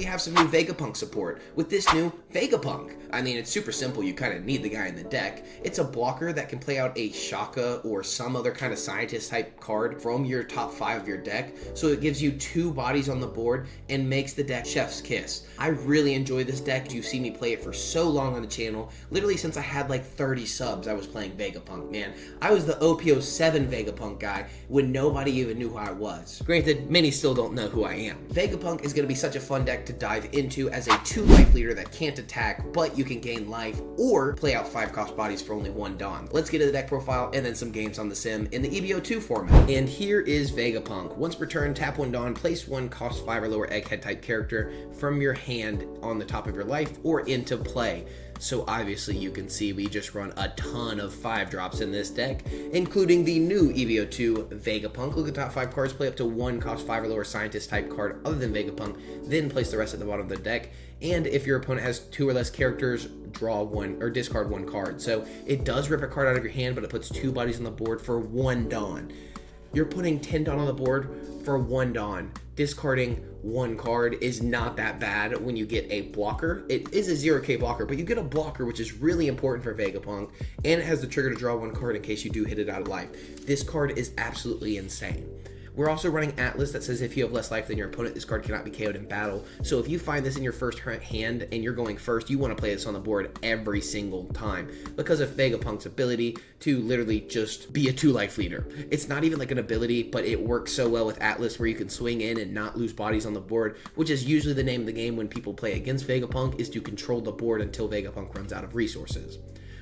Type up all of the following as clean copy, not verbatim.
have some new Vegapunk support with this new Vegapunk. I mean, it's super simple. You kind of need the guy in the deck. It's a blocker that can play out a Shaka or some other kind of scientist type card from your top 5 of your deck. So it gives you 2 bodies on the board and makes the deck chef's kiss. I really enjoy this deck. You've seen me play it for so long on the channel. Literally since I had like 30 subs, I was playing Vegapunk, man. I was the OP07 Vegapunk guy when nobody even knew who I was. Granted, many still don't know who I am. Vegapunk is going to be such a fun deck to dive into as a 2 life leader that can't attack, but you can gain life or play out 5 cost bodies for only 1 Dawn. Let's get to the deck profile and then some games on the sim in the EB02 format. And here is Vegapunk. Once per turn, tap 1 Dawn, place 1 cost 5 or lower egghead type character from your hand on the top of your life or into play. So obviously you can see we just run a ton of 5 drops in this deck, including the new EB02 Vegapunk. Look at the top 5 cards, play up to 1 cost 5 or lower scientist type card other than Vegapunk, then place the rest at the bottom of the deck. And if your opponent has 2 or less characters, draw 1 or discard 1 card. So it does rip a card out of your hand, but it puts 2 bodies on the board for 1 Dawn. You're putting 10 Dawn on the board for 1 Dawn. Discarding 1 card is not that bad when you get a blocker. It is a 0k blocker, but you get a blocker, which is really important for Vegapunk, and it has the trigger to draw 1 card in case you do hit it out of life. This card is absolutely insane. We're also running Atlas that says if you have less life than your opponent, this card cannot be KO'd in battle. So if you find this in your first hand and you're going first, you want to play this on the board every single time because of Vegapunk's ability to literally just be a 2 life leader. It's not even like an ability, but it works so well with Atlas where you can swing in and not lose bodies on the board, which is usually the name of the game when people play against Vegapunk, is to control the board until Vegapunk runs out of resources.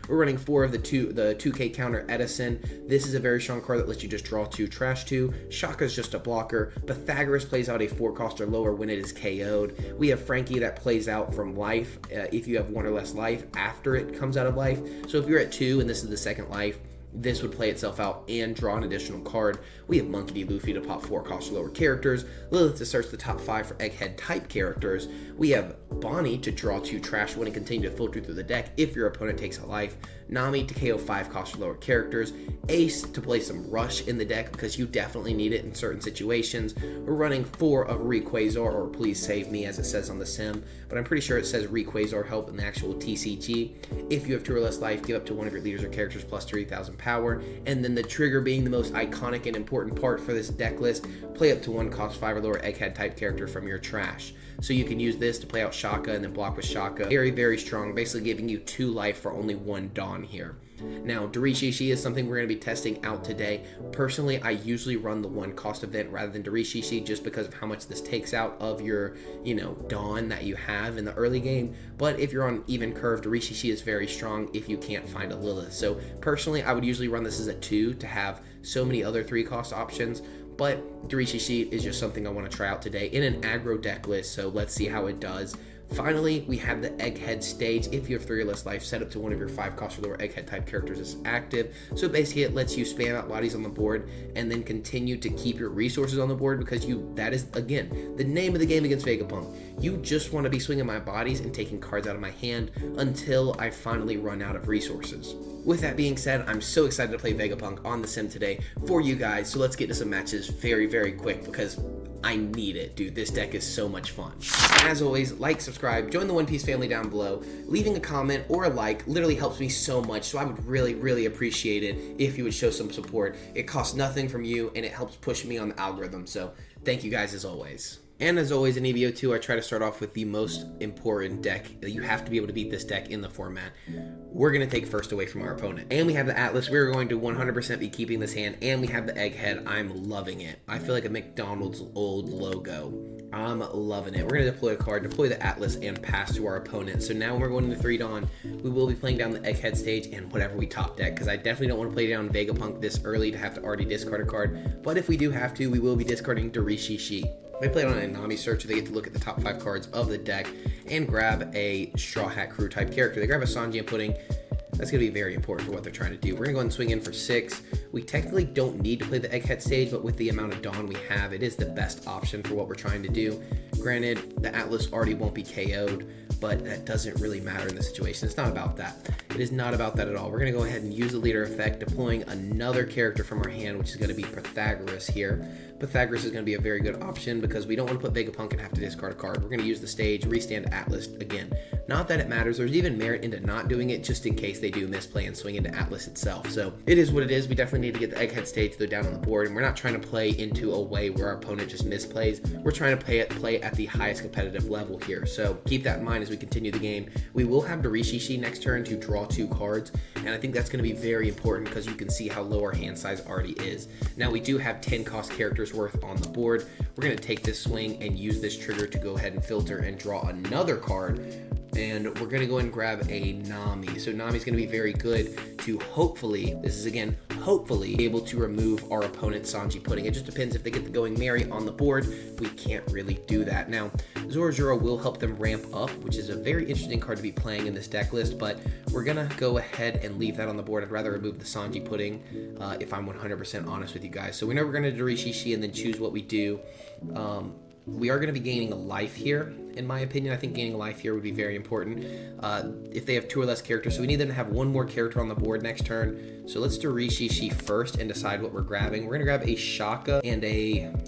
We're running 4 of the 2k counter Edison. This is a very strong card that lets you just draw 2, trash 2. Shaka is just a blocker. Pythagoras plays out a 4 cost or lower when it is KO'd. We have Frankie that plays out from life if you have 1 or less life after it comes out of life. So if you're at 2 and this is the 2nd life, this would play itself out and draw an additional card. We have Monkey D. Luffy to pop 4 cost or lower characters. Lilith to search the top 5 for egghead type characters. We have Bonney to draw 2 trash 1 and continue to filter through the deck if your opponent takes a life. Nami to KO 5 cost or lower characters. Ace to play some rush in the deck because you definitely need it in certain situations. We're running 4 of Rayquaza or Please Save Me as it says on the sim, but I'm pretty sure it says Rayquaza help in the actual TCG. If you have 2 or less life, give up to 1 of your leaders or characters plus 3,000 power. And then the trigger being the most iconic and important part for this deck list, play up to 1 cost 5 or lower egghead type character from your trash. So you can use this to play out Shaka and then block with Shaka. Very, very strong, basically giving you 2 life for only 1 Dawn here. Now, Darishishi is something we're going to be testing out today. Personally, I usually run the 1 cost event rather than Darishishi just because of how much this takes out of your, Dawn that you have in the early game. But if you're on even curve, Darishishi is very strong if you can't find a Lilith. So personally, I would usually run this as a 2 to have so many other 3 cost options. But Darishishi is just something I want to try out today in an aggro deck list, so let's see how it does. Finally, we have the Egghead stage. If you have 3 or less life, set up to 1 of your 5 cost or lower Egghead type characters is active. So basically it lets you spam out bodies on the board and then continue to keep your resources on the board because that is, again, the name of the game against Vegapunk. You just want to be swinging my bodies and taking cards out of my hand until I finally run out of resources. With that being said, I'm so excited to play Vegapunk on the sim today for you guys. So let's get to some matches very, very quick because I need it, dude. This deck is so much fun. As always, like, subscribe, join the One Piece family down below. Leaving a comment or a like literally helps me so much, so I would really, really appreciate it if you would show some support. It costs nothing from you, and it helps push me on the algorithm, so thank you guys as always. And as always in EB02, I try to start off with the most important deck. You have to be able to beat this deck in the format. We're going to take first away from our opponent. And we have the Atlas. We're going to 100% be keeping this hand. And we have the Egghead. I'm loving it. I feel like a McDonald's old logo. I'm loving it. We're going to deploy a card, deploy the Atlas, and pass to our opponent. So now when we're going into 3 Dawn, we will be playing down the Egghead stage and whatever we top deck, because I definitely don't want to play down Vegapunk this early to have to already discard a card. But if we do have to, we will be discarding Darishishi. They play it on a Nami search, so they get to look at the top 5 cards of the deck and grab a Straw Hat Crew type character. They grab a Sanji and Pudding. That's going to be very important for what they're trying to do. We're going to go and swing in for 6. We technically don't need to play the Egghead stage, but with the amount of Dawn we have, it is the best option for what we're trying to do. Granted, the Atlas already won't be KO'd, but that doesn't really matter in this situation. It's not about that. It is not about that at all. We're going to go ahead and use the leader effect, deploying another character from our hand, which is going to be Pythagoras here. Pythagoras is going to be a very good option because we don't want to put Vegapunk and have to discard a card. We're going to use the stage, restand Atlas again. Not that it matters. There's even merit into not doing it just in case they do misplay and swing into Atlas itself. So it is what it is. We definitely need to get the Egghead stage though down on the board, and we're not trying to play into a way where our opponent just misplays. We're trying to play at the highest competitive level here. So keep that in mind as we continue the game. We will have Darishishi next turn to draw 2 cards, and I think that's going to be very important because you can see how low our hand size already is. Now we do have 10 cost characters worth on the board. We're going to take this swing and use this trigger to go ahead and filter and draw another card, and we're going to go and grab a Nami. So Nami's going to be very good to hopefully, this is again, hopefully be able to remove our opponent's Sanji Pudding. It just depends if they get the Going Merry on the board. We can't really do that. Now, Zoroark will help them ramp up, which is a very interesting card to be playing in this deck list, but we're going to go ahead and leave that on the board. I'd rather remove the Sanji Pudding if I'm 100% honest with you guys. So we know we're going to Darishishi and then choose what we do. We are going to be gaining a life here, in my opinion. I think gaining a life here would be very important if they have 2 or less characters. So we need them to have 1 more character on the board next turn. So let's do Darishishi first and decide what we're grabbing. We're going to grab a Shaka and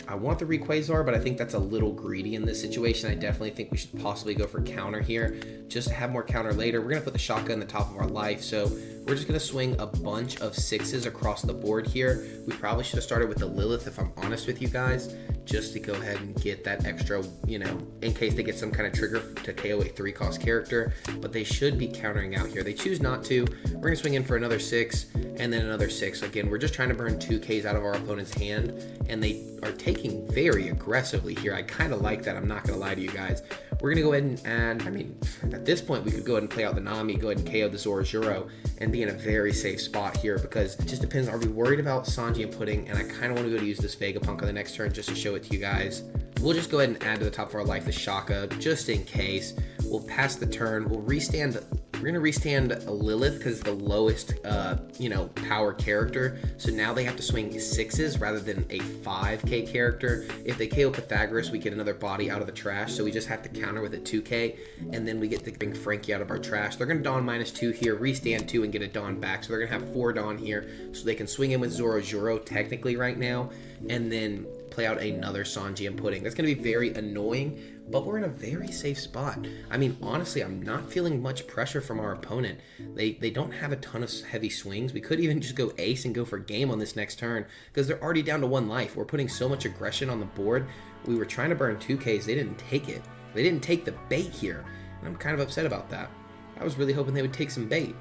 I want the Rayquaza, but I think that's a little greedy in this situation. I definitely think we should possibly go for counter here just to have more counter later. We're going to put the Shaka in the top of our life. So we're just going to swing a bunch of 6s across the board here. We probably should have started with the Lilith, if I'm honest with you guys, just to go ahead and get that extra, you know, in case they get some kind of trigger to KO a 3-cost character, but they should be countering out here. They choose not to. We're going to swing in for another 6 and then another 6. Again, we're just trying to burn 2 Ks out of our opponent's hand, and they are taking very aggressively here. I kind of like that. I'm not going to lie to you guys. We're going to go ahead and add, I mean, at this point, we could go ahead and play out the Nami, go ahead and KO the Zoroark, and be in a very safe spot here because it just depends. Are we worried about Sanji and Pudding? And I kind of want to go to use this Vegapunk on the next turn just to show it to you guys. We'll just go ahead and add to the top of our life the Shaka just in case. We'll pass the turn. We'll restand. We're going to restand a Lilith because it's the lowest, power character. So now they have to swing 6s rather than a 5k character. If they KO Pythagoras, we get another body out of the trash. So we just have to counter with a 2k, and then we get to bring Frankie out of our trash. They're going to Dawn -2 here, restand 2, and get a Dawn back. So they're going to have 4 Dawn here, so they can swing in with Zoroark technically right now, and then play out another Sanji and Pudding. That's going to be very annoying, but we're in a very safe spot. I mean, honestly, I'm not feeling much pressure from our opponent. They don't have a ton of heavy swings. We could even just go ace and go for game on this next turn because they're already down to 1 life. We're putting so much aggression on the board. We were trying to burn 2Ks. They didn't take it. They didn't take the bait here, and I'm kind of upset about that. I was really hoping they would take some bait.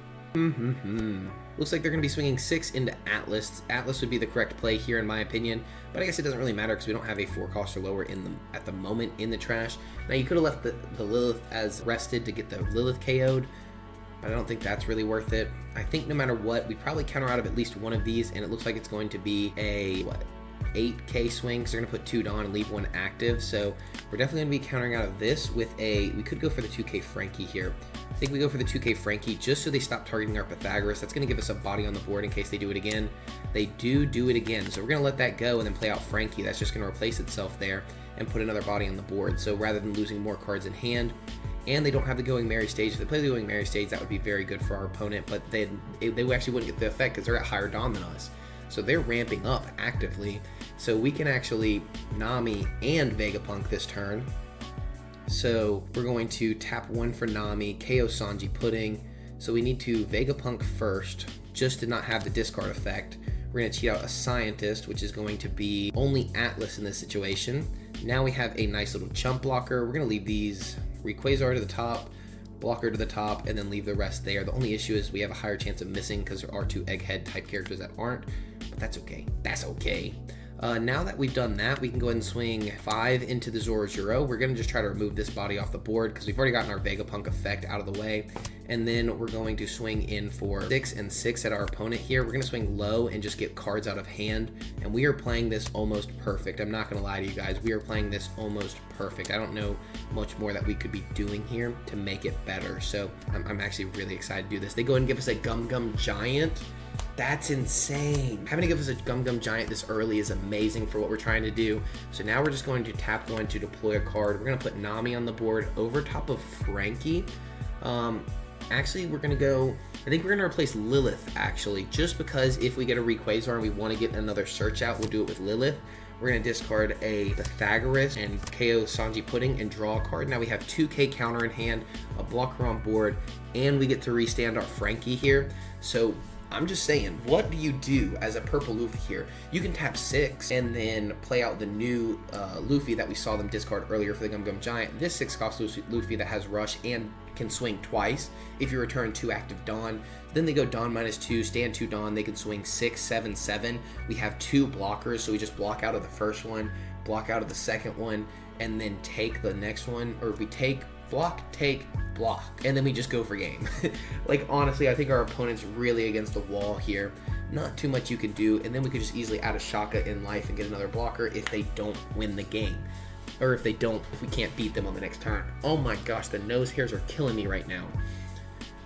Looks like they're going to be swinging 6 into Atlas. Atlas would be the correct play here in my opinion, but I guess it doesn't really matter because we don't have a 4-cost or lower in them at the moment in the trash. Now you could have left the Lilith as rested to get the Lilith KO'd, but I don't think that's really worth it. I think no matter what, we probably counter out of at least one of these, and it looks like it's going to be a 8k swing because they're going to put 2 Dawn and leave 1 active. So we're definitely going to be countering out of this with we could go for the 2k Frankie here. I think we go for the 2k Frankie just so they stop targeting our Pythagoras. That's going to give us a body on the board in case they do it again. They do it again, so we're going to let that go and then play out Frankie. That's just going to replace itself there and put another body on the board. So rather than losing more cards in hand, and they don't have the Going Merry stage. If they play the Going Merry stage, that would be very good for our opponent, but they actually wouldn't get the effect because they're at higher Dawn than us. So they're ramping up actively. So we can actually Nami and Vegapunk this turn. So we're going to tap 1 for Nami, KO Sanji Pudding. So we need to Vegapunk first, just to not have the discard effect. We're going to cheat out a Scientist, which is going to be only Atlas in this situation. Now we have a nice little chump blocker. We're going to leave these Rayquaza to the top, Blocker to the top, and then leave the rest there. The only issue is we have a higher chance of missing because there are 2 Egghead type characters that aren't, but that's okay. That's okay. Now that we've done that, we can go ahead and swing 5 into the Zoroark. We're going to just try to remove this body off the board because we've already gotten our Vegapunk effect out of the way. And then we're going to swing in for 6 and 6 at our opponent here. We're going to swing low and just get cards out of hand. And we are playing this almost perfect. I'm not going to lie to you guys. We are playing this almost perfect. I don't know much more that we could be doing here to make it better. So I'm actually really excited to do this. They go ahead and give us a Gum Gum Giant. That's insane. Having to give us a Gum Gum Giant this early is amazing for what we're trying to do. So now we're just going to tap 1 to deploy a card. We're going to put Nami on the board over top of Frankie. Actually, we're going to go, I think we're going to replace Lilith, actually, just because if we get a Rayquaza and we want to get another search out, we'll do it with Lilith. We're going to discard a Pythagoras and KO Sanji Pudding and draw a card. Now we have 2k counter in hand, a blocker on board, and we get to restand our Frankie here. So I'm just saying, what do you do as a purple Luffy here? You can tap 6 and then play out the new Luffy that we saw them discard earlier for the Gum Gum Giant. This 6 cost Luffy that has Rush and can swing twice if you return 2 active Dawn. Then they go Dawn -2, stand 2 Dawn. They can swing 6, 7, 7. We have 2 blockers, so we just block out of the first one, block out of the second one, and then take the next one. Or we take, block, take, block, and then we just go for game. Like, honestly, I think our opponent's really against the wall here. Not too much you can do, and then we could just easily add a Shaka in life and get another blocker if they don't win the game. Or if we can't beat them on the next turn. Oh my gosh, the nose hairs are killing me right now.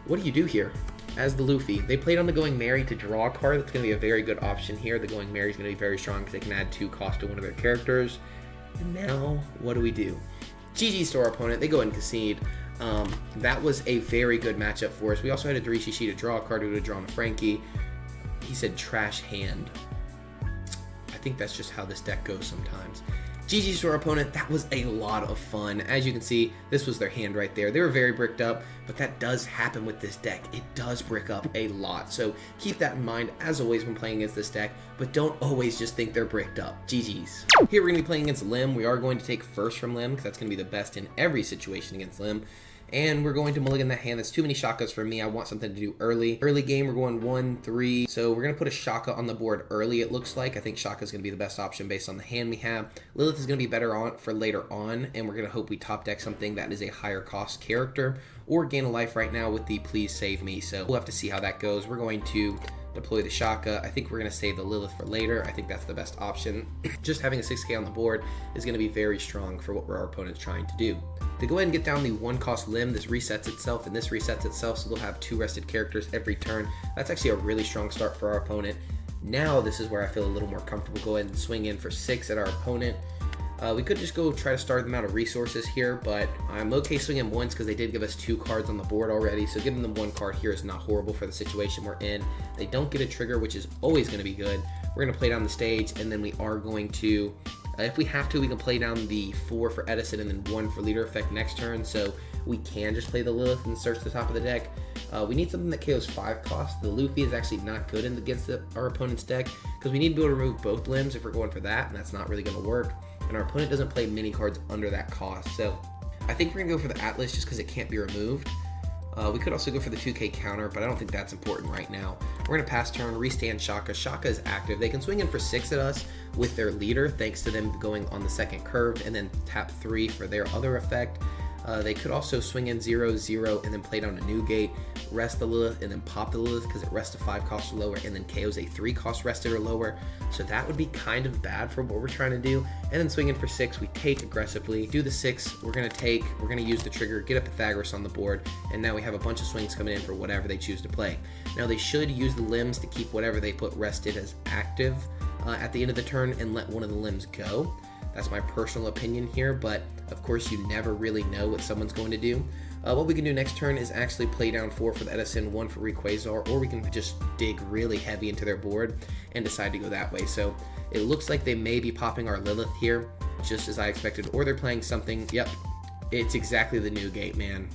What do you do here? As the Luffy, they played on the Going Merry to draw a card. That's going to be a very good option here. The Going Merry is going to be very strong because they can add 2 cost to one of their characters. And now, what do we do? GG's to our opponent. They go ahead and concede. That was a very good matchup for us. We also had a Dorishi to draw a card. We would have drawn a Frankie. He said trash hand. I think that's just how this deck goes sometimes. GG's to our opponent. That was a lot of fun. As you can see, this was their hand right there. They were very bricked up, but that does happen with this deck. It does brick up a lot. So keep that in mind, as always, when playing against this deck, but don't always just think they're bricked up. GG's. Here we're going to be playing against Lim. We are going to take first from Lim, because that's going to be the best in every situation against Lim. And we're going to mulligan that hand. That's too many Shakas for me. I want something to do early. Early game, we're going 1, 3. So we're going to put a Shaka on the board early, it looks like. I think Shaka is going to be the best option based on the hand we have. Lilith is going to be better on for later on, and we're going to hope we top deck something that is a higher cost character or gain a life right now with the Please Save Me. So we'll have to see how that goes. We're going to deploy the Shaka. I think we're going to save the Lilith for later. I think that's the best option. Just having a 6k on the board is going to be very strong for what our opponent's trying to do. To go ahead and get down the 1 cost Lim, this resets itself and this resets itself, so they'll have 2 rested characters every turn. That's actually a really strong start for our opponent. Now this is where I feel a little more comfortable. Go ahead and swing in for 6 at our opponent. We could just go try to starve them out of resources here, but I'm okay swinging once because they did give us 2 cards on the board already, so giving them 1 card here is not horrible for the situation we're in. They don't get a trigger, which is always going to be good. We're going to play down the stage, and then we are going to, if we have to, we can play down the 4 for Edison and then 1 for leader effect next turn, so we can just play the Lilith and search the top of the deck. We need something that KOs 5 costs. The Luffy is actually not good against our opponent's deck because we need to be able to remove both limbs if we're going for that, and that's not really going to work. And our opponent doesn't play many cards under that cost, so I think we're going to go for the Atlas just because it can't be removed. We could also go for the 2k counter, but I don't think that's important right now. We're going to pass turn, restand Shaka. Shaka is active. They can swing in for 6 at us with their leader, thanks to them going on the second curve, and then tap 3 for their other effect. They could also swing in 0, 0, and then play down a new gate, rest the Lilith, and then pop the Lilith because it rests a 5 cost or lower, and then KOs a 3 cost rested or lower. So that would be kind of bad for what we're trying to do. And then swing in for 6, we take aggressively, do the 6, we're going to use the trigger, get a Pythagoras on the board, and now we have a bunch of swings coming in for whatever they choose to play. Now they should use the limbs to keep whatever they put rested as active at the end of the turn and let one of the limbs go. That's my personal opinion here, but of course you never really know what someone's going to do. What we can do next turn is actually play down 4 for the Edison, 1 for Rayquaza, or we can just dig really heavy into their board and decide to go that way. So it looks like they may be popping our Lilith here, just as I expected, or they're playing something. Yep, it's exactly the new gate, man.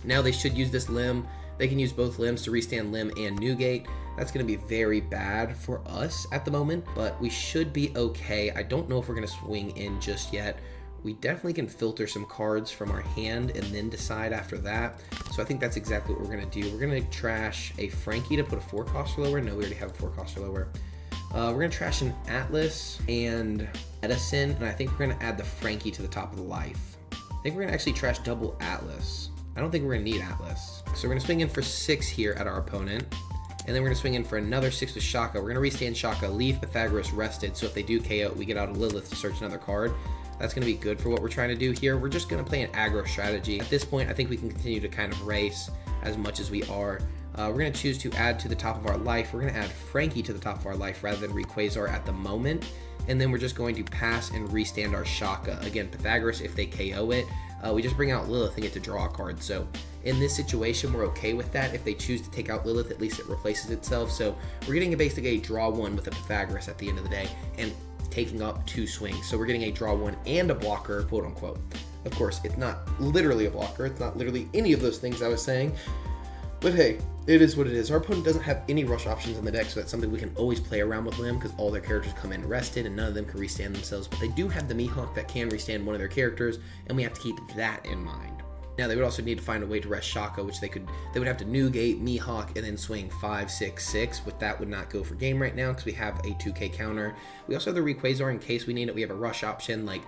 Now they should use this limb. They can use both limbs to restand limb and new gate. That's going to be very bad for us at the moment, but we should be okay. I don't know if we're going to swing in just yet. We definitely can filter some cards from our hand and then decide after that. So I think that's exactly what we're going to do. We're going to trash a Frankie to put a 4 cost or lower. No, we already have a 4 cost or lower. We're going to trash an Atlas and Edison, and I think we're going to add the Frankie to the top of the life. I think we're going to actually trash double Atlas. I don't think we're going to need Atlas. So we're going to swing in for 6 here at our opponent. And then we're going to swing in for another 6 with Shaka. We're going to restand Shaka, leave Pythagoras rested, so if they do KO, we get out of Lilith to search another card. That's going to be good for what we're trying to do here. We're just going to play an aggro strategy. At this point, I think we can continue to kind of race as much as we are. We're going to choose to add to the top of our life. We're going to add Frankie to the top of our life rather than Rayquaza at the moment. And then we're just going to pass and restand our Shaka. Again, Pythagoras, if they KO it, we just bring out Lilith and get to draw a card. So in this situation, we're okay with that. If they choose to take out Lilith, at least it replaces itself. So we're getting basically a draw 1 with a Pythagoras at the end of the day. And taking up 2 swings. So we're getting a draw 1 and a blocker, quote unquote. Of course, it's not literally a blocker. It's not literally any of those things I was saying. But hey, it is what it is. Our opponent doesn't have any rush options in the deck, so that's something we can always play around with them because all their characters come in rested and none of them can restand themselves. But they do have the Mihawk that can restand one of their characters, and we have to keep that in mind. Now, they would also need to find a way to rest Shaka, which they would have to Newgate, Mihawk, and then swing 5-6-6. With that would not go for game right now because we have a 2K counter. We also have the Rayquaza in case we need it. We have a rush option. Like,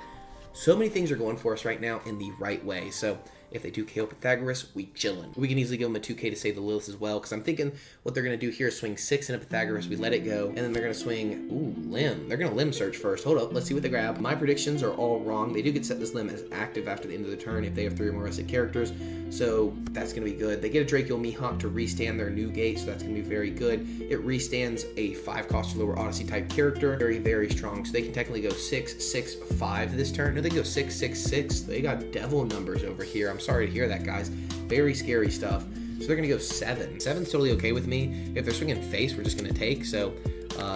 so many things are going for us right now in the right way. So if they do KO Pythagoras, we chillin'. We can easily give them a 2K to save the Lilith as well, because I'm thinking what they're going to do here is swing 6 into Pythagoras, we let it go, and then they're going to swing, Limb. They're going to Limb search first. Hold up, let's see what they grab. My predictions are all wrong. They do get set this Limb as active after the end of the turn if they have 3 or more rested characters, so that's going to be good. They get a Draco Mihawk to restand their Newgate, so that's going to be very good. It restands a 5-cost or lower Odyssey type character. Very, very strong. So they can technically go 6-6-5 this turn. No, they go 6-6-6. They got devil numbers over here. I'm sorry to hear that, guys. Very scary stuff. So they're going to go 7. 7's totally okay with me. If they're swinging face, we're just going to take. So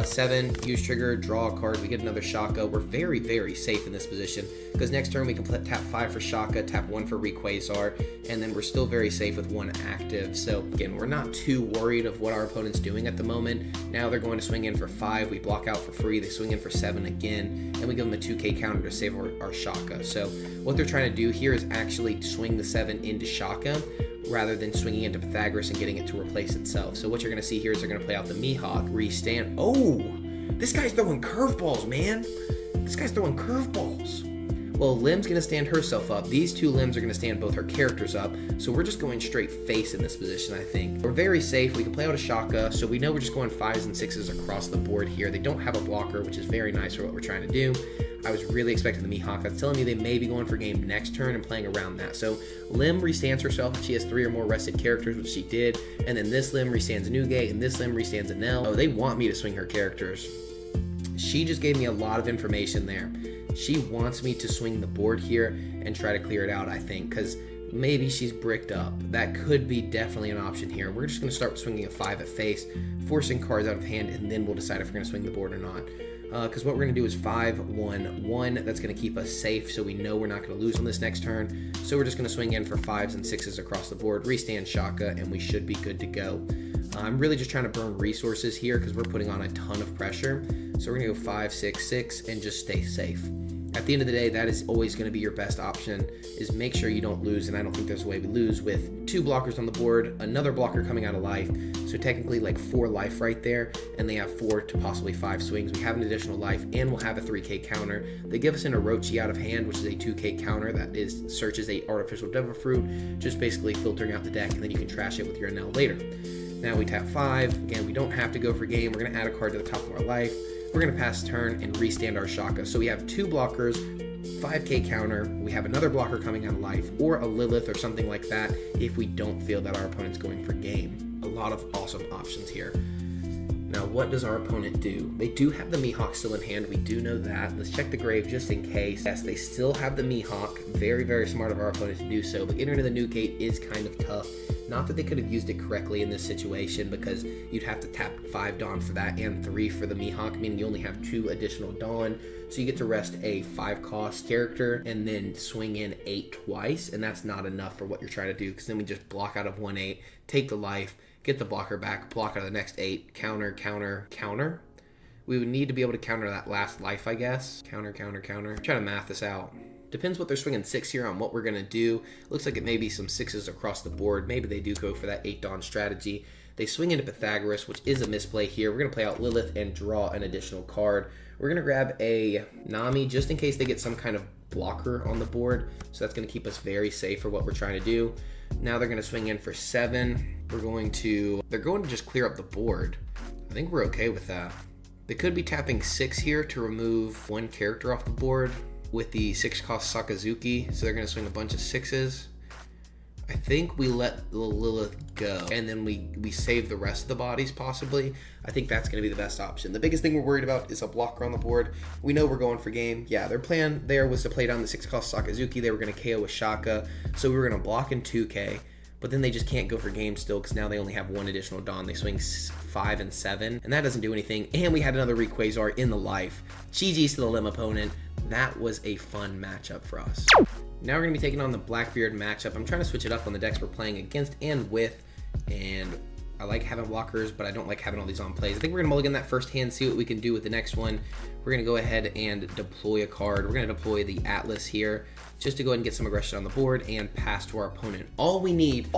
7, use trigger, draw a card. We get another Shaka. We're very, very safe in this position because next turn we can tap 5 for Shaka, tap 1 for Rayquaza, and then we're still very safe with 1 active. So again, we're not too worried of what our opponent's doing at the moment. Now they're going to swing in for 5. We block out for free. They swing in for 7 again, and we give them a 2K counter to save our Shaka. So what they're trying to do here is actually swing the 7 into Shaka rather than swinging into Pythagoras and getting it to replace itself. So what you're going to see here is they're going to play out the Mihawk, restand. Oh, this guy's throwing curveballs, man. This guy's throwing curveballs. Well, Limb's going to stand herself up. These 2 Limbs are going to stand both her characters up. So we're just going straight face in this position, I think. We're very safe. We can play out a Shaka. So we know we're just going 5s and 6s across the board here. They don't have a blocker, which is very nice for what we're trying to do. I was really expecting the Mihawk. That's telling me they may be going for game next turn and playing around that. So Limb restands herself if she has 3 or more rested characters, which she did. And then this Limb restands Newgate, and this Limb restands Enel. Oh, they want me to swing her characters. She just gave me a lot of information there. She wants me to swing the board here and try to clear it out, I think, because maybe she's bricked up. That could be definitely an option here. We're just going to start swinging a 5 at face, forcing cards out of hand, and then we'll decide if we're going to swing the board or not. Because what we're going to do is 5-1-1. That's going to keep us safe, so we know we're not going to lose on this next turn. So we're just going to swing in for 5s and 6s across the board, restand Shaka, and we should be good to go. I'm really just trying to burn resources here because we're putting on a ton of pressure. So we're going to go 5-6-6 and just stay safe. At the end of the day, that is always going to be your best option, is make sure you don't lose, and I don't think there's a way we lose with 2 blockers on the board, another blocker coming out of life, so technically like 4 life right there, and they have 4 to possibly 5 swings. We have an additional life, and we'll have a 3K counter. They give us an Orochi out of hand, which is a 2K counter that searches a artificial devil fruit, just basically filtering out the deck, and then you can trash it with your Enel later. Now we tap 5. Again, we don't have to go for game. We're going to add a card to the top of our life. We're going to pass turn and restand our Shaka. So we have 2 blockers, 5K counter. We have another blocker coming out of life, or a Lilith or something like that if we don't feel that our opponent's going for game. A lot of awesome options here. Now, what does our opponent do? They do have the Mihawk still in hand. We do know that. Let's check the grave just in case. Yes, they still have the Mihawk. Very, very smart of our opponent to do so. But getting rid of the Newgate is kind of tough. Not that they could have used it correctly in this situation, because you'd have to tap 5 Dawn for that and 3 for the Mihawk, meaning you only have 2 additional Dawn. So you get to rest a 5-cost character and then swing in 8 twice, and that's not enough for what you're trying to do, because then we just block out of 1-8, take the life, get the blocker back, block out of the next 8, counter, counter, counter. We would need to be able to counter that last life, I guess. Counter, counter, counter. I'm trying to math this out. Depends what they're swinging 6 here on what we're going to do. Looks like it may be some 6s across the board. Maybe they do go for that 8 Dawn strategy. They swing into Pythagoras, which is a misplay here. We're going to play out Lilith and draw an additional card. We're going to grab a Nami just in case they get some kind of blocker on the board. So that's going to keep us very safe for what we're trying to do. Now they're going to swing in for 7. They're going to just clear up the board. I think we're okay with that. They could be tapping 6 here to remove 1 character off the board with the 6-cost Sakazuki, so they're going to swing a bunch of 6s. I think we let the Lilith go, and then we save the rest of the bodies, possibly. I think that's going to be the best option. The biggest thing we're worried about is a blocker on the board. We know we're going for game. Yeah, their plan there was to play down the 6-cost Sakazuki. They were going to KO with Shaka, so we were going to block in 2K, but then they just can't go for game still because now they only have one additional Dawn. They swing 5 and 7, and that doesn't do anything. And we had another Rayquaza in the life. GG's to the Lim opponent. That was a fun matchup for us. Now we're going to be taking on the Blackbeard matchup. I'm trying to switch it up on the decks we're playing against and with, and I like having blockers, but I don't like having all these on plays. I think we're going to mulligan that first hand, see what we can do with the next one. We're going to go ahead and deploy a card. We're going to deploy the Atlas here, just to go ahead and get some aggression on the board and pass to our opponent. All we need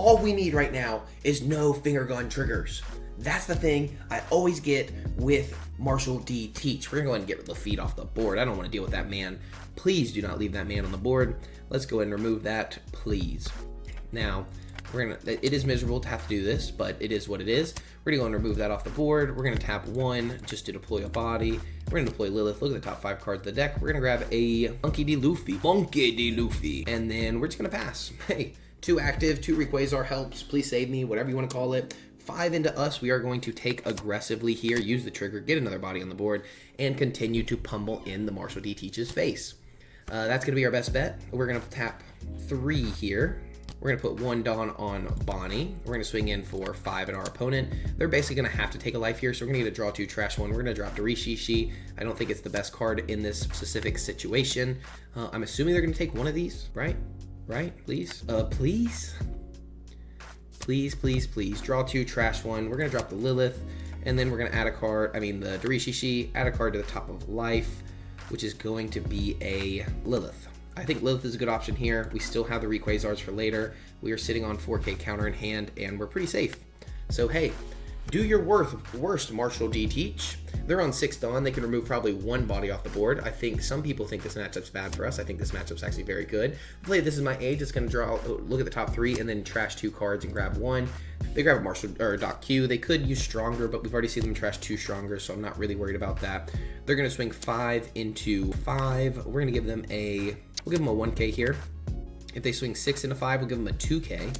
right now is no finger gun triggers. That's the thing I always get with Marshall D. Teach. We're gonna go ahead and get Luffy off the board. I don't want to deal with that man. Please do not leave that man on the board. Let's go ahead and remove that, please. Now, it is miserable to have to do this, but it is what it is. We're gonna go and remove that off the board. We're gonna tap 1 just to deploy a body. We're gonna deploy Lilith. Look at the top 5 cards of the deck. We're gonna grab a Funky D. Luffy. And then we're just gonna pass. Hey, 2 active, 2 Rayquaza helps. Please save me, whatever you wanna call it. 5 into us. We are going to take aggressively here, use the trigger, get another body on the board, and continue to pummel in the Marshall D. Teach's face. That's gonna be our best bet. We're gonna tap 3 here. We're going to put 1 Dawn on Bonney. We're going to swing in for 5 at our opponent. They're basically going to have to take a life here, so we're going to get a draw 2, trash 1. We're going to drop Darishi. I don't think it's the best card in this specific situation. I'm assuming they're going to take one of these, right? Right? Please? Please. Draw 2, trash 1. We're going to drop the Lilith, and then we're going to add a card, the Darishi, add a card to the top of life, which is going to be a Lilith. I think Lilith is a good option here. We still have the Rayquazars for later. We are sitting on 4K counter in hand, and we're pretty safe. So hey, do your worst, Marshall D. Teach. They're on 6 Dawn. They can remove probably 1 body off the board. I think some people think this matchup's bad for us. I think this matchup's actually very good. Play This Is My Age. It's going to draw, look at the top 3, and then trash 2 cards and grab 1. They grab a Marshall or Doc Q. They could use Stronger, but we've already seen them trash 2 Stronger, so I'm not really worried about that. They're going to swing 5 into 5. We're going to give them a 1K here. If they swing 6 into 5, we'll give them a 2K.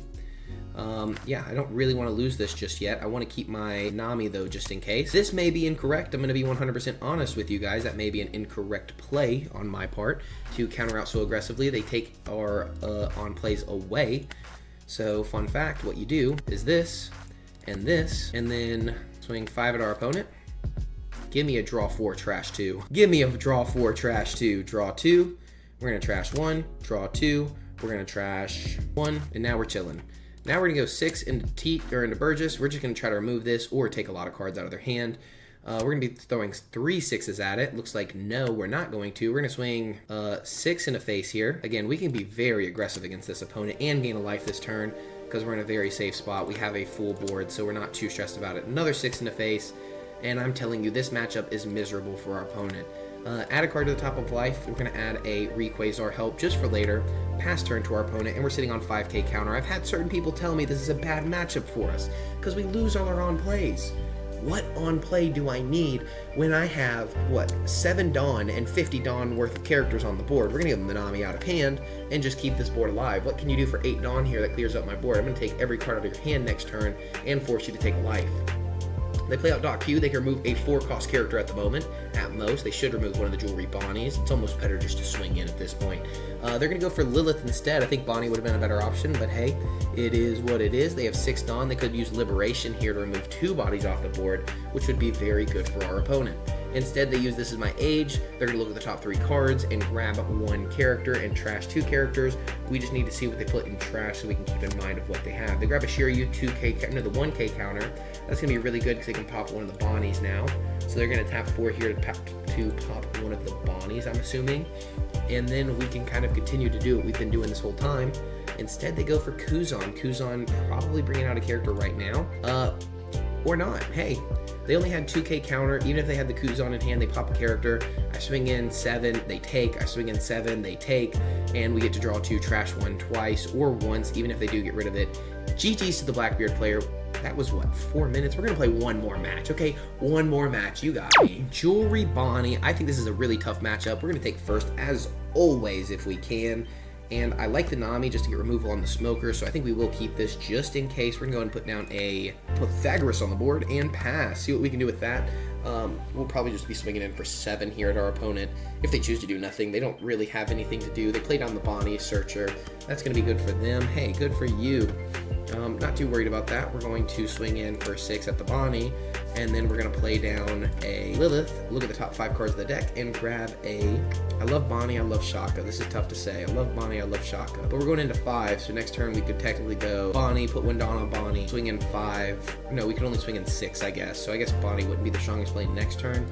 Yeah, I don't really want to lose this just yet. I want to keep my Nami, though, just in case. This may be incorrect. I'm going to be 100% honest with you guys. That may be an incorrect play on my part to counter out so aggressively. They take our on plays away. So, fun fact, what you do is this, and then swing 5 at our opponent. Give me a draw 4, trash 2. Give me a draw 4, trash 2. Draw 2. We're going to trash 1, draw 2. We're going to trash 1, and now we're chilling. Now we're going to go 6 into Burgess. We're just going to try to remove this or take a lot of cards out of their hand. We're going to be throwing 3 6s at it. Looks like no, we're not going to. We're going to swing 6 into face here. Again, we can be very aggressive against this opponent and gain a life this turn because we're in a very safe spot. We have a full board, so we're not too stressed about it. Another 6 into face, and I'm telling you, this matchup is miserable for our opponent. Add a card to the top of life. We're going to add a Rayquaza help just for later. Pass turn to our opponent, and we're sitting on 5K counter. I've had certain people tell me this is a bad matchup for us because we lose all our on plays. What on play do I need when I have, 7 Dawn and 50 Dawn worth of characters on the board? We're going to give them the Nami out of hand and just keep this board alive. What can you do for 8 Dawn here that clears up my board? I'm going to take every card out of your hand next turn and force you to take a life. They play out Doc Q. They can remove a 4-cost character at the moment. At most, they should remove one of the jewelry Bonnies. It's almost better just to swing in at this point. They're going to go for Lilith instead. I think Bonney would have been a better option, but hey, it is what it is. They have 6 Dawn. They could use Liberation here to remove 2 bodies off the board, which would be very good for our opponent. Instead, they use This Is My Age. They're going to look at the top 3 cards and grab 1 character and trash 2 characters. We just need to see what they put in trash so we can keep in mind of what they have. They grab a Shiryu 2K, no, the 1K counter. That's going to be really good because they can pop one of the Bonnies now. So they're going to tap 4 here to pop one of the Bonnies, I'm assuming. And then we can kind of continue to do what we've been doing this whole time. Instead, they go for Kuzan. Kuzan probably bringing out a character right now. Or not. Hey, they only had 2K counter. Even if they had the Kuzan in hand, they pop a character. I swing in 7, they take. I swing in 7, they take. And we get to draw 2, trash 1 twice or once, even if they do get rid of it. GG's to the Blackbeard player. That was 4 minutes? We're going to play one more match, okay? One more match. You got me. Jewelry Bonney. I think this is a really tough matchup. We're going to take first, as always, if we can. And I like the Nami just to get removal on the Smoker, so I think we will keep this just in case. We're going to go and put down a Pythagoras on the board and pass. See what we can do with that. We'll probably just be swinging in for 7 here at our opponent. If they choose to do nothing, they don't really have anything to do. They play down the Bonney Searcher. That's going to be good for them. Hey, good for you. Not too worried about that. We're going to swing in for 6 at the Bonney, and then we're going to play down a Lilith, look at the top 5 cards of the deck, and grab a... I love Bonney, I love Shaka. This is tough to say. I love Bonney, I love Shaka. But we're going into 5, so next turn we could technically go Bonney, put 1 Dawn on Bonney, swing in 5. No, we could only swing in 6, I guess. So I guess Bonney wouldn't be the strongest play next turn.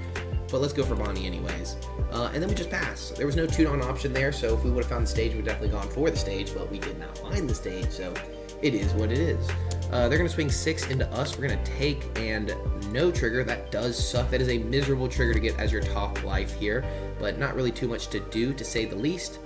But let's go for Bonney anyways. And then we just pass. There was no 2-Dawn option there, so if we would have found the stage, we'd definitely gone for the stage, but we did not find the stage, so it is what it is. They're going to swing 6 into us. We're going to take and no trigger. That does suck. That is a miserable trigger to get as your top life here, but not really too much to do, to say the least.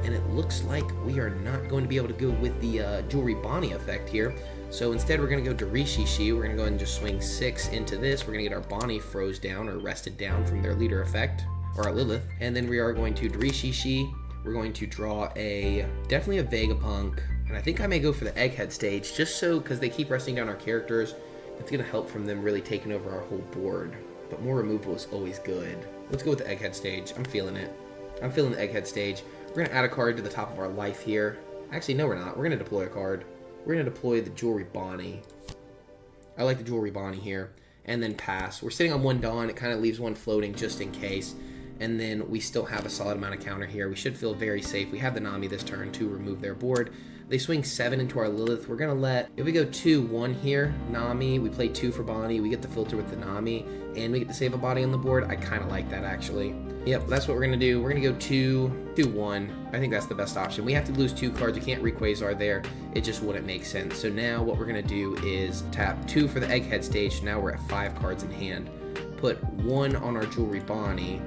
And it looks like we are not going to be able to go with the Jewelry Bonney effect here. So instead, we're going to go Darishi. We're going to go ahead and just swing 6 into this. We're going to get our Bonney froze down or rested down from their leader effect, or our Lilith. And then we are going to Darishi. We're going to draw definitely a Vegapunk. And I think I may go for the Egghead stage, just so, because they keep resting down our characters, it's going to help from them really taking over our whole board. But more removal is always good. Let's go with the Egghead stage. I'm feeling it. I'm feeling the Egghead stage. We're going to add a card to the top of our life here. Actually, no, we're not. We're going to deploy a card. We're going to deploy the Jewelry Bonney. I like the Jewelry Bonney here. And then pass. We're sitting on 1 Dawn. It kind of leaves 1 floating just in case. And then we still have a solid amount of counter here. We should feel very safe. We have the Nami this turn to remove their board. They swing 7 into our Lilith. We're going to let, if we go 2-1 here, Nami, we play 2 for Bonney, we get the filter with the Nami, and we get to save a body on the board. I kind of like that, actually. Yep, that's what we're going to do. We're going to go 2-1. I think that's the best option. We have to lose 2 cards. We can't Rayquaza there. It just wouldn't make sense. So now what we're going to do is tap 2 for the Egghead stage. Now we're at 5 cards in hand. Put 1 on our Jewelry Bonney.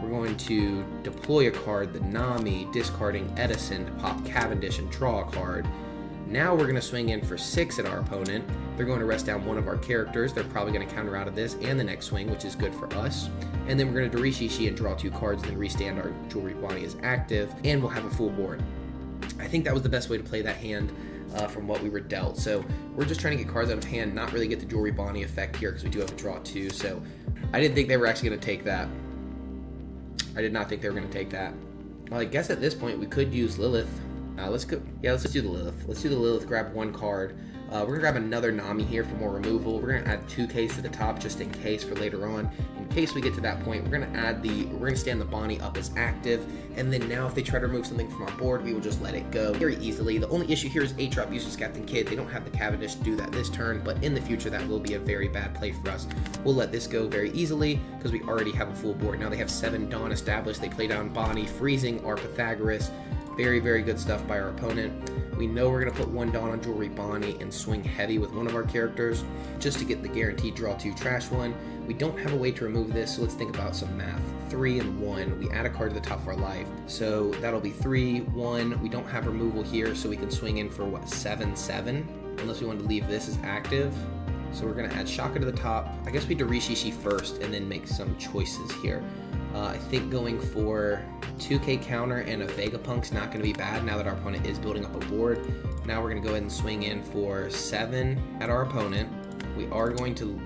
We're going to deploy a card, the Nami, discarding Edison to pop Cavendish and draw a card. Now we're going to swing in for 6 at our opponent. They're going to rest down 1 of our characters. They're probably going to counter out of this and the next swing, which is good for us. And then we're going to Darishi and draw 2 cards, then restand our Jewelry Bonney as active, and we'll have a full board. I think that was the best way to play that hand from what we were dealt. So we're just trying to get cards out of hand, not really get the Jewelry Bonney effect here because we do have a draw 2. So I didn't think they were actually going to take that. I did not think they were going to take that. Well, I guess at this point we could use Lilith. Let's go. Yeah, let's just do the Lilith. Let's do the Lilith, grab 1 card. We're going to grab another Nami here for more removal. We're going to add 2 Ks to the top just in case for later on. In case we get to that point, we're going to stand the Bonney up as active. And then now if they try to remove something from our board, we will just let it go very easily. The only issue here is 8-drop uses Captain Kidd. They don't have the Cavendish to do that this turn, but in the future that will be a very bad play for us. We'll let this go very easily because we already have a full board. Now they have 7 Dawn established. They play down Bonney, freezing our Pythagoras. Very, very good stuff by our opponent. We know we're going to put 1 Dawn on Jewelry Bonney and swing heavy with one of our characters just to get the guaranteed draw 2, trash 1. We don't have a way to remove this, so let's think about some math. 3 and 1. We add a card to the top of our life. So that'll be 3, 1. We don't have removal here, so we can swing in for, what, 7, 7? Unless we want to leave this as active. So we're going to add Shaka to the top. I guess we Darishi first and then make some choices here. I think going for 2K counter and a Vegapunk's not going to be bad now that our opponent is building up a board. Now we're going to go ahead and swing in for 7 at our opponent. We are going to,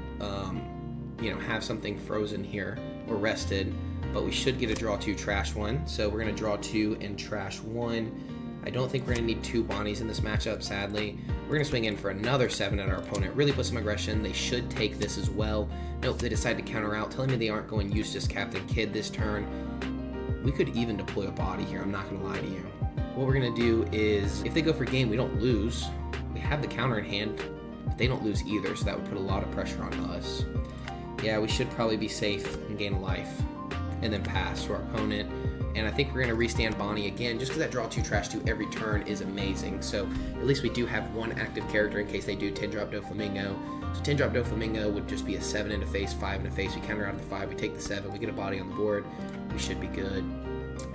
have something frozen here or rested, but we should get a draw 2, trash 1. So we're going to draw 2 and trash 1. I don't think we're going to need 2 Bonnies in this matchup, sadly. We're going to swing in for another 7 at our opponent. Really put some aggression. They should take this as well. Nope, they decide to counter out, telling me they aren't going Eustace Captain Kidd this turn. We could even deploy a body here, I'm not going to lie to you. What we're going to do is, if they go for game, we don't lose. We have the counter in hand, but they don't lose either, so that would put a lot of pressure on us. Yeah, we should probably be safe and gain a life, and then pass to our opponent. And I think we're going to restand Bonney again, just because that draw 2, trash 2 every turn is amazing. So at least we do have 1 active character in case they do 10-drop Doflamingo. So 10-drop Doflamingo would just be a 7 into face, 5 into face. We counter out of the 5, we take the 7, we get a body on the board. We should be good.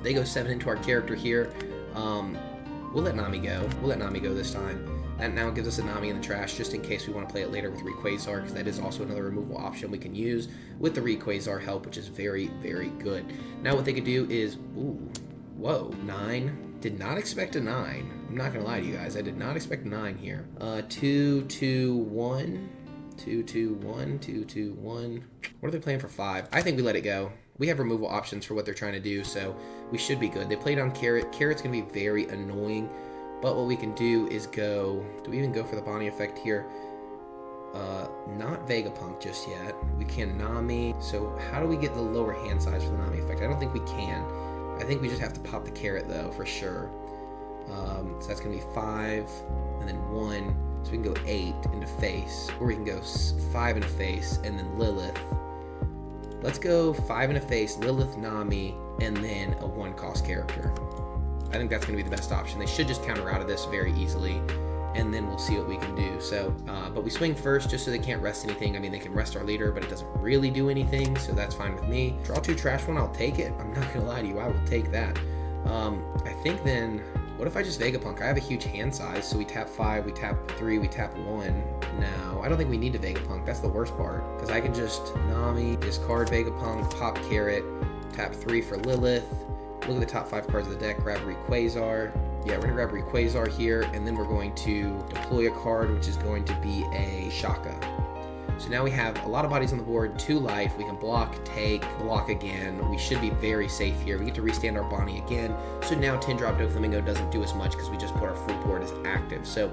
They go 7 into our character here. We'll let Nami go. We'll let Nami go this time. That now gives us a Nami in the trash just in case we want to play it later with Rayquaza, because that is also another removal option we can use with the Rayquaza help, which is very, very good. Now what they could do is, ooh, whoa, 9. Did not expect a 9. I'm not going to lie to you guys. I did not expect 9 here. 2, 2, 1. 2, 2, 1, 2, 2, 1. What are they playing for 5? I think we let it go. We have removal options for what they're trying to do, so we should be good. They played on Carrot. Carrot's going to be very annoying But what we can do is go... Do we even go for the Bonney effect here? Not Vegapunk just yet. We can Nami. So how do we get the lower hand size for the Nami effect? I don't think we can. I think we just have to pop the carrot though, for sure. So that's going to be 5 and then 1. So we can go 8 into face. Or we can go 5 into face and then Lilith. Let's go 5 into face, Lilith, Nami, and then a 1-cost character. I think that's going to be the best option. They should just counter out of this very easily, and then we'll see what we can do. So, but we swing first just so they can't rest anything. I mean, they can rest our leader, but it doesn't really do anything, so that's fine with me. Draw 2, trash 1, I'll take it. I'm not going to lie to you, I will take that. I think then, what if I just Vegapunk? I have a huge hand size, so we tap 5, we tap 3, we tap 1. No, I don't think we need to Vegapunk. That's the worst part, because I can just Nami, discard Vegapunk, pop carrot, tap 3 for Lilith. Look at the top 5 cards of the deck, grab Rayquaza. Yeah, we're going to grab Rayquaza here, and then we're going to deploy a card, which is going to be a Shaka. So now we have a lot of bodies on the board, 2 life. We can block, take, block again. We should be very safe here. We get to restand our Bonney again. So now 10-drop Doflamingo doesn't do as much because we just put our full board as active. So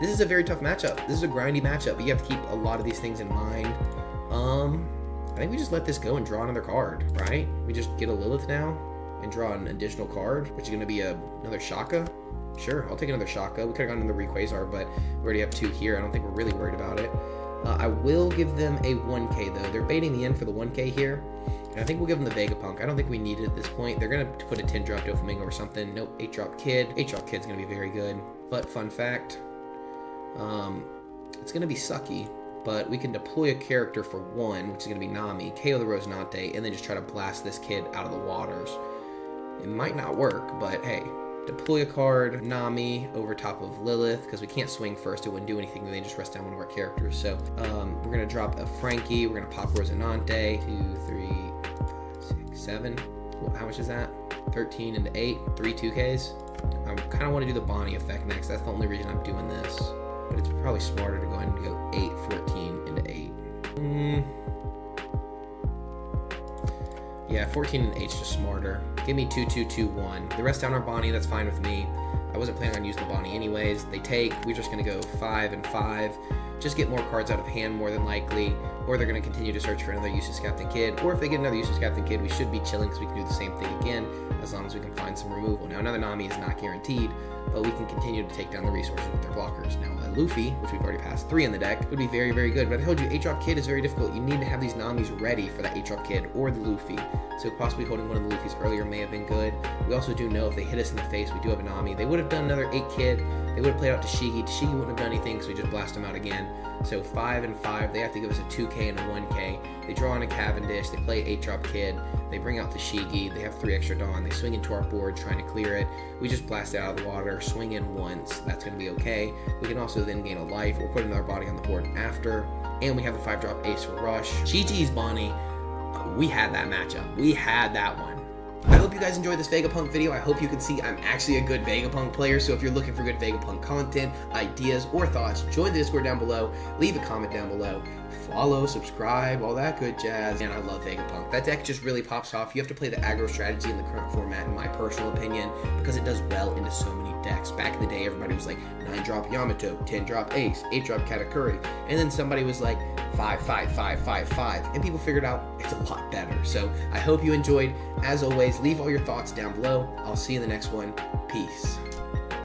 this is a very tough matchup. This is a grindy matchup, but you have to keep a lot of these things in mind. I think we just let this go and draw another card, right? We just get a Lilith now and draw an additional card, which is going to be another Shaka. Sure, I'll take another Shaka. We could have gone another Rayquaza, but we already have 2 here. I don't think we're really worried about it. I will give them a 1K, though. They're baiting the end for the 1K here, and I think we'll give them the Vegapunk. I don't think we need it at this point. They're going to put a 10-drop Doflamingo or something. Nope, 8-drop Kid. 8-drop Kid's going to be very good. But fun fact, it's going to be sucky, but we can deploy a character for 1, which is going to be Nami, KO the Rosinante, and then just try to blast this kid out of the waters. It might not work, but hey, deploy a card, Nami over top of Lilith, because we can't swing first, it wouldn't do anything, then they just rest down one of our characters. So we're going to drop a Frankie, we're going to pop Rosinante, 2, 3, 5, 6, 7. Well, how much is that? 13 into 8, 3 2Ks. I kind of want to do the Bonney effect next, that's the only reason I'm doing this. But it's probably smarter to go ahead and go 8, 14 into 8. Yeah, 14 and 8 is just smarter. Give me 2, 2, 2, 1. The rest down our Bonney, that's fine with me. I wasn't planning on using the Bonney anyways. They take, we're just going to go 5 and 5. Just get more cards out of hand more than likely. Or they're going to continue to search for another useless Captain Kid. Or if they get another useless Captain Kid, we should be chilling because we can do the same thing again as long as we can find some removal. Now, another Nami is not guaranteed, but we can continue to take down the resources with their blockers. Now, Luffy, which we've already passed 3 in the deck, would be very, very good. But I told you, 8-drop Kid is very difficult. You need to have these Namis ready for that 8-drop Kid or the Luffy. So possibly holding one of the Luffys earlier may have been good. We also do know if they hit us in the face, we do have a Nami. They would have done another 8 Kid. They would have played out Tashigi. Tashigi wouldn't have done anything, so we just blast them out again. So 5 and 5, they have to give us a 2K and a 1K. They draw on a Cavendish, they play 8-drop Kid, they bring out Tashigi, they have 3 extra Dawn, they swing into our board trying to clear it. We just blast it out of the water, swing in once, that's going to be okay. We can also then gain a life or put another body on the board after. And we have the 5-drop Ace for Rush. GG's Bonney, we had that matchup. We had that one. I hope you guys enjoyed this Vegapunk video. I hope you can see I'm actually a good Vegapunk player, so if you're looking for good Vegapunk content, ideas, or thoughts, join the Discord down below, leave a comment down below, follow, subscribe, all that good jazz. And I love Vegapunk. That deck just really pops off. You have to play the aggro strategy in the current format, in my personal opinion, because it does well into so many decks. Back in the day, everybody was like 9-drop Yamato, 10-drop Ace, 8-drop Katakuri, and then somebody was like 5, 5, 5, 5, 5, and people figured out it's a lot better. So I hope you enjoyed. As always, leave all your thoughts down below. I'll see you in the next one. Peace.